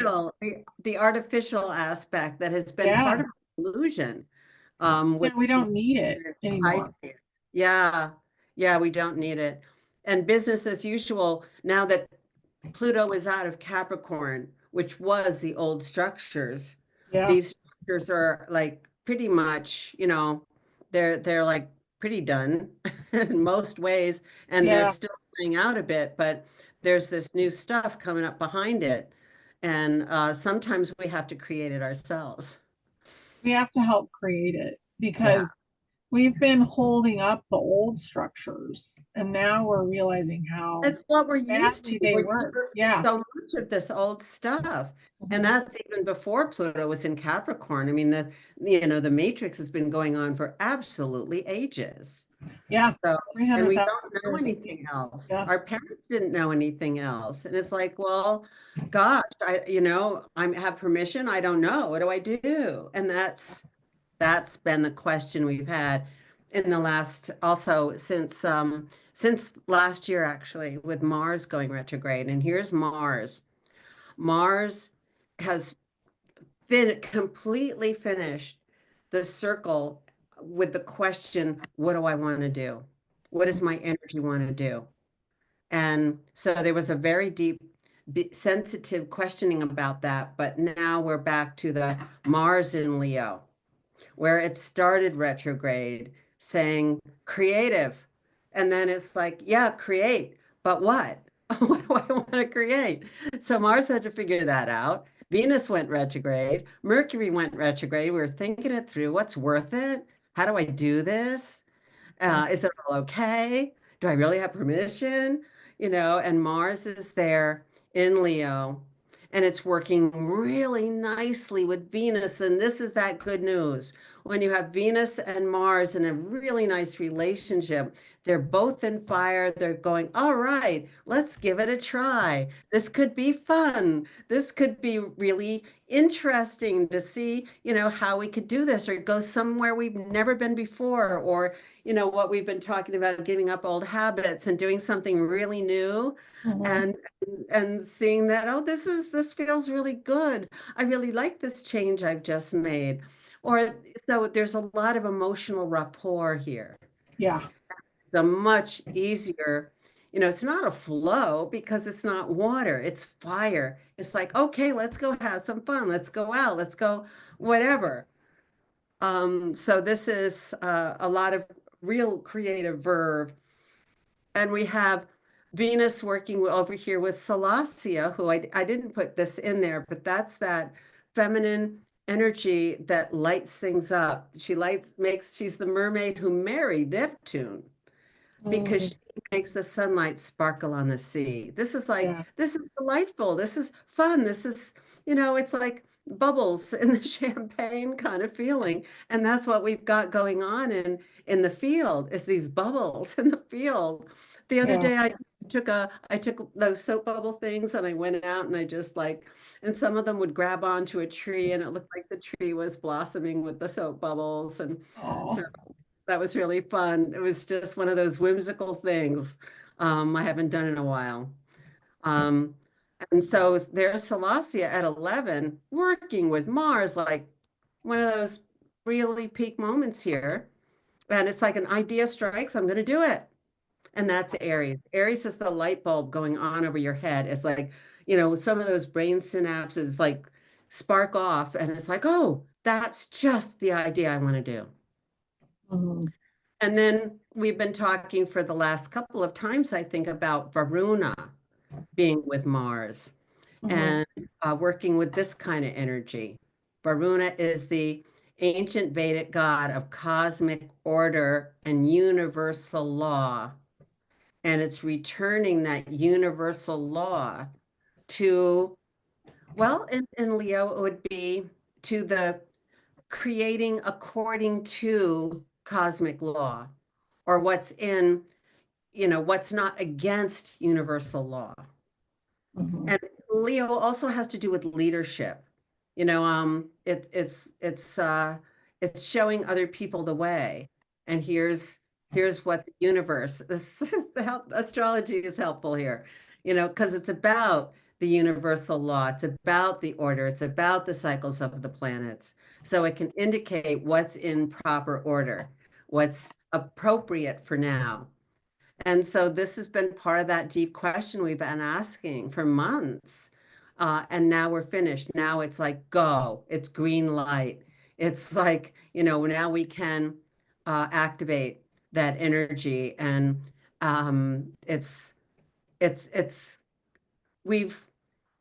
all the time. the artificial aspect that has been part Yeah. of illusion, Yeah, with we don't need it anymore. Pisces. Yeah, yeah, we don't need it. And business as usual, now that Pluto is out of Capricorn, which was the old structures, Yeah. these structures are like pretty much, they're like pretty done in most ways, and they're Yeah. still playing out a bit, but there's this new stuff coming up behind it. And sometimes we have to create it ourselves. We have to help create it Yeah. because we've been holding up the old structures and now we're realizing how It's what we're used to. badly they We're work. used to Yeah. so much of this old stuff. And Mhm. that's even before Pluto was in Capricorn. I mean, the Matrix has been going on for absolutely ages. Yeah. So, and we 300,000 don't know years at anything least. else. Yeah. Our parents didn't know anything else. And it's like, well, gosh, I have permission. I don't know. What do I do? And that's been the question we've had in the last also since last year actually with Mars going retrograde. And here's Mars. Mars has completely finished the circle with the question, what do I want to do? What does my energy want to do? And so there was a very deep, sensitive questioning about that. But now we're back to the Mars in Leo where it started retrograde saying creative. And then it's like, yeah, create, but what? What do I want to create? So Mars had to figure that out. Venus went retrograde. Mercury went retrograde. We were thinking it through. What's worth it? How do I do this? Is it all okay? Do I really have permission? And Mars is there in Leo, and it's working really nicely with Venus. And this is that good news. when you have Venus and Mars in a really nice relationship, they're both in fire. They're going, all right, let's give it a try. This could be fun. This could be really interesting to see, how we could do this or go somewhere we've never been before, or, what we've been talking about, giving up old habits and doing something really new. Mhm. And seeing that, oh, this feels really good. I really like this change I've just made. Or so there's a lot of emotional rapport here. Yeah. It's a much easier, it's not a flow because it's not water, it's fire. It's like, okay, let's go have some fun. Let's go out. Let's go whatever. So this is a lot of real creative verve. And we have Venus working over here with Salacia, who I didn't put this in there, but that's that feminine energy that lights things up. She's the mermaid who married Neptune because Mm, she makes the sunlight sparkle on the sea. yeah. This is delightful. This is fun. It's like bubbles in the champagne kind of feeling. And that's what we've got going on in the field is these bubbles in the field. The other Yeah. day I took those soap bubble things and I went out and I just and some of them would grab onto a tree and it looked like the tree was blossoming with the soap bubbles. And so Oh. that was really fun. It was just one of those whimsical things I haven't done in a while. Um, and so there's Celestia at 11 working with Mars, like one of those really peak moments here. And it's like an idea strikes, I'm going to do it. And that's Aries. Aries is the light bulb going on over your head. It's like, some of those brain synapses like spark off, and it's like, oh, that's just the idea I want to do. Mhm. And then we've been talking for the last couple of times, I think, about Varuna being with Mars Mhm. and working with this kind of energy. Varuna is the ancient Vedic god of cosmic order and universal law. And it's returning that universal law to, well, in Leo, it would be to the creating according to cosmic law or what's not against universal law. Mhm. And Leo also has to do with leadership. It's showing other people the way. And here's what the universe, this is the help, astrology is helpful here, because it's about the universal law, it's about the order, it's about the cycles of the planets. So it can indicate what's in proper order, what's appropriate for now. And so this has been part of that deep question we've been asking for months. And now we're finished. Now it's like, go, it's green light. It's like, now we can activate that energy. And it's, we've,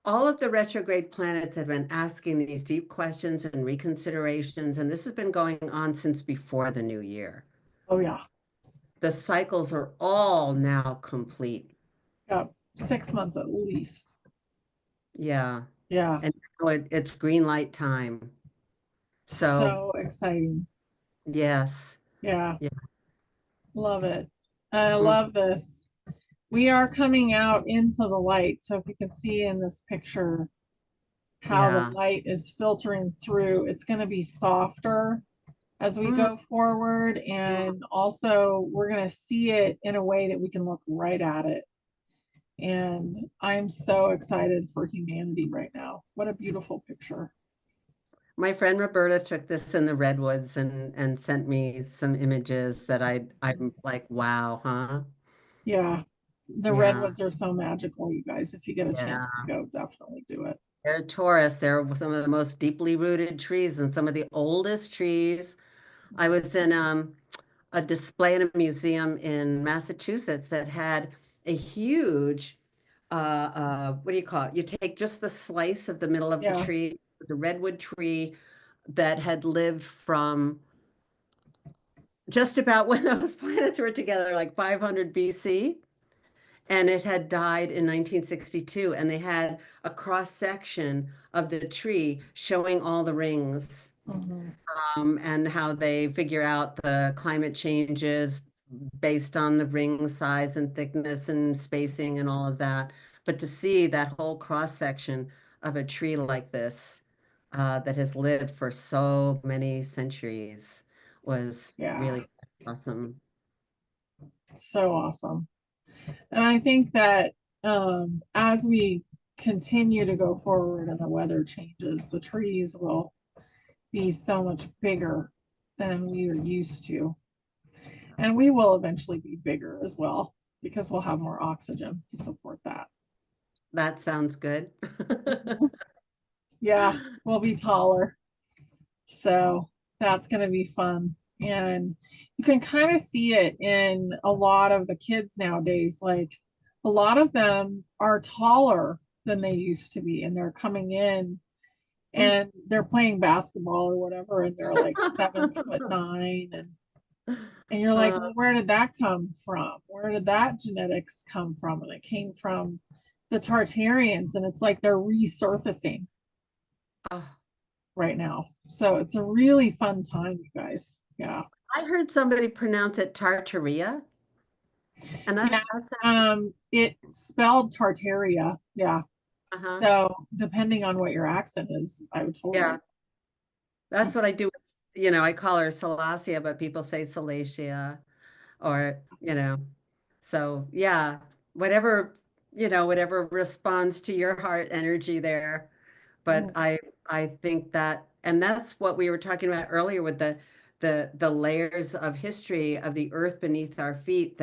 all of the retrograde planets have been asking these deep questions and reconsiderations. And this has been going on since before the new year. Oh yeah. The cycles are all now complete. Yeah. 6 months at least. Yeah. Yeah. And now it's green light time. So, So exciting. yes. Yeah. Yeah. Love it. I Mm, love this. We are coming out into the light. So if you can see in this picture how the yeah. light is filtering through, it's going to be softer as we Mm, go forward. mm. And also, we're going to see it in a way that we can look right at it. And I'm so excited for humanity right now. What a beautiful picture. My friend Roberta took this in the redwoods and sent me some images that I'm like, wow, huh? Yeah. The Yeah. redwoods are so magical, you guys. If you get a chance to Yeah. go, definitely do it. They're Taurus. They're some of the most deeply rooted trees and some of the oldest trees. I was in a display in a museum in Massachusetts that had a huge, what do you call it? You take just the slice of the middle of the Yeah. tree, the redwood tree that had lived from just about when those planets were together, like 500 BC, and it had died in 1962. And they had a cross section of the tree showing all the rings. Mhm. and how they figure out the climate changes based on the ring size and thickness and spacing and all of that. But to see that whole cross section of a tree like this that has lived for so many centuries was Yeah, really awesome. so awesome. And I think that as we continue to go forward and the weather changes, the trees will be so much bigger than we are used to. And we will eventually be bigger as well because we'll have more oxygen to support that. That sounds good. Mhm. Yeah, we'll be taller. So that's going to be fun. And you can kind of see it in a lot of the kids nowadays. Like a lot of them are taller than they used to be, and they're coming in and they're playing basketball or whatever, and they're like 7'9" and you're like, Uh, well, where did that come from? Where did that genetics come from? And it came from the Tartarians, and it's like they're resurfacing oh, right now. So it's a really fun time, you guys. Yeah. I heard somebody pronounce it Tartaria, and Yeah. that's It's spelled Tartaria. Yeah. uh-huh. So depending on what your accent is, I would Yeah, totally. that's what I do. I call her Salacia, but people say Salacia or, so yeah, whatever, whatever responds to your heart energy there. But Mhm, I think that, and that's what we were talking about earlier with the layers of history of the earth beneath our feet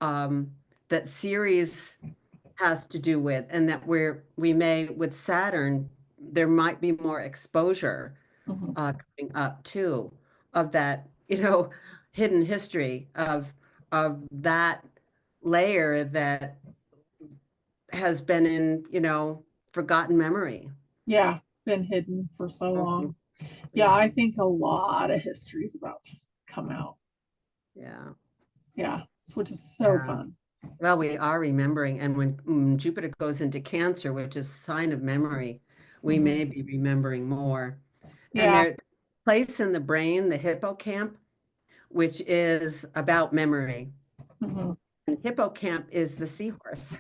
um that Ceres has to do with, and that we may with Saturn there might be more exposure mhm. coming up too of that, hidden history of that layer that has been in, forgotten memory. Yeah. Been hidden for so Mhm. long. Yeah. Yeah, I think a lot of history is about to come out. yeah, Yeah. Which is so yeah. fun. Well, we are remembering, and when Jupiter goes into Cancer, which is a sign of memory, we may Mhm. be remembering more. And Yeah. there's a place in the brain, the hippocamp, which is about memory. Mhm. And hippocamp is the seahorse.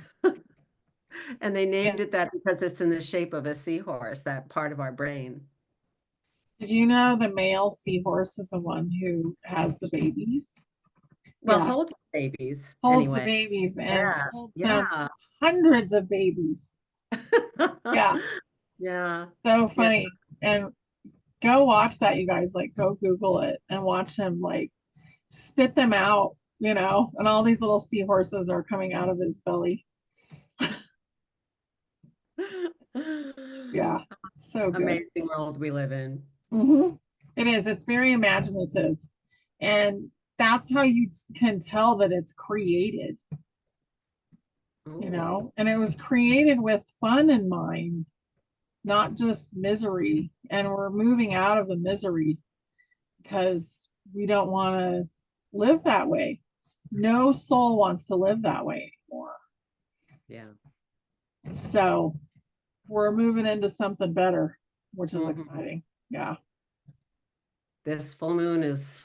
And they Yeah. named it that because it's in the shape of a seahorse, that part of our brain. Did you know the male seahorse is the one who has the babies? Well, Yeah. hold babies Holds the anyway. babies and Yeah, holds them yeah. hundreds of babies. Yeah. Yeah, So yeah. funny. And go watch that, you guys. Like, go Google it and watch him like spit them out, and all these little seahorses are coming out of his belly. Yeah. So good. Amazing world we live in. Hmm. It is. It's very imaginative. And that's how you can tell that it's created, Oh, and it was created with fun in mind, not just misery. And we're moving out of the misery because we don't want to live that way. No soul wants to live that way anymore. yeah. So we're moving into something better, which is Mhm. exciting. Yeah. This full moon is,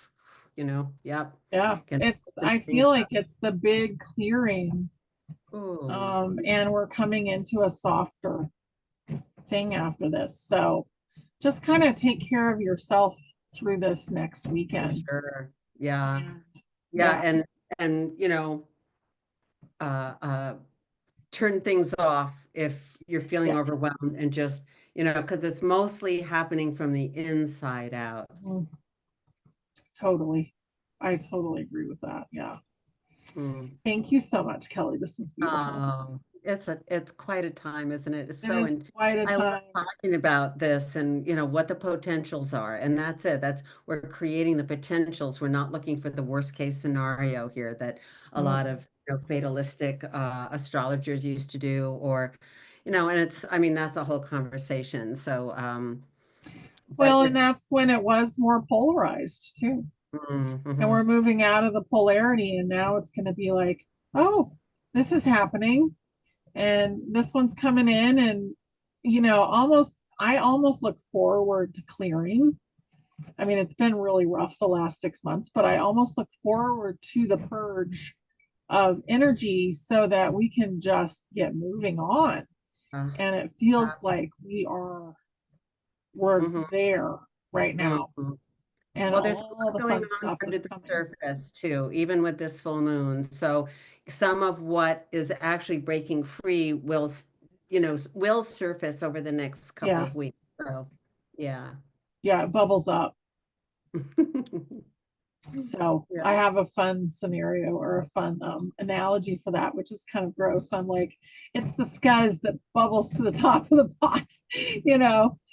yep, Yeah. can open I things feel like up. it's the big clearing. Oh, And we're coming into a softer thing after this. So just kind of take care of yourself through this next for weekend. sure. Yeah. And Yeah. yeah. And, uh, uh, turn things off if you're feeling Yes. overwhelmed and just, because it's mostly happening from the inside out. Mhm. Totally. I totally agree with that. Yeah. Mm. Thank you so much, Kelly. This was beautiful. Oh, it's quite a time, isn't it? It's It so, is and quite a I love time. talking about this and what the potentials are. And that's it. We're creating the potentials. We're not looking for the worst case scenario here that a lot Mhm. of fatalistic astrologers used to do, or and I mean, that's a whole conversation. So, but Well, and it's that's when it was more polarized too. And we're mhm. moving out of the polarity, and now it's going to be like, oh, this is happening, and this one's coming in, and I almost look forward to clearing. I mean, it's been really rough the last 6 months, but I almost look forward to the purge of energy so that we can just get moving on. Uh, And it feels like we're mhm, there right now. mhm. And Well, there's a all lot the going fun on stuff is under the coming. surface too, even with this full moon. So some of what is actually breaking free will, will surface over the next couple Yeah. of weeks. So, yeah. Yeah. It bubbles up. So I Yeah. have a fun scenario or a fun analogy for that, which is kind of gross. I'm like, it's the scuzz that bubbles to the top of the pot,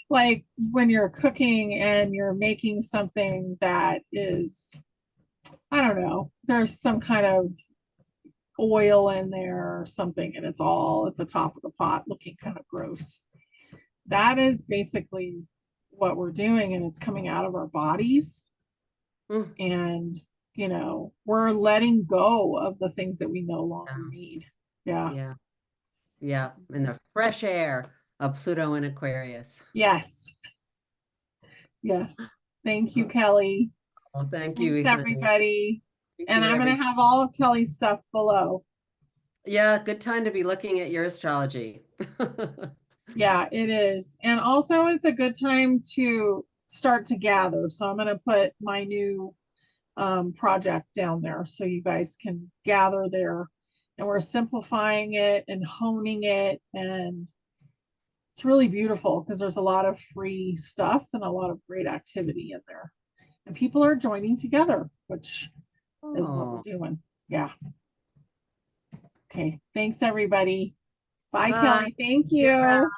like when you're cooking and you're making something that is, I don't know, there's some kind of oil in there or something, and it's all at the top of the pot looking kind of gross. That is basically what we're doing, and it's coming out of our bodies. Mm, And we're letting go of the things that we no longer yeah. need. Yeah. Yeah. Yeah. In the fresh air of Pluto and Aquarius. Yes. Yes. Thank you, Kelley. Well, thank Thanks, you, honey. everybody. Thank And you, I'm going every. to have all of Kelley's stuff below. Yeah, good time to be looking at your astrology. Yeah, it is. And also, it's a good time to start to gather. So I'm going to put my new project down there so you guys can gather there. And we're simplifying it and honing it. And it's really beautiful because there's a lot of free stuff and a lot of great activity in there. And people are joining together, which is what we're Oh, doing. Yeah. Okay. Thanks, everybody. Bye, bye. Kelley. Thank See you you. around.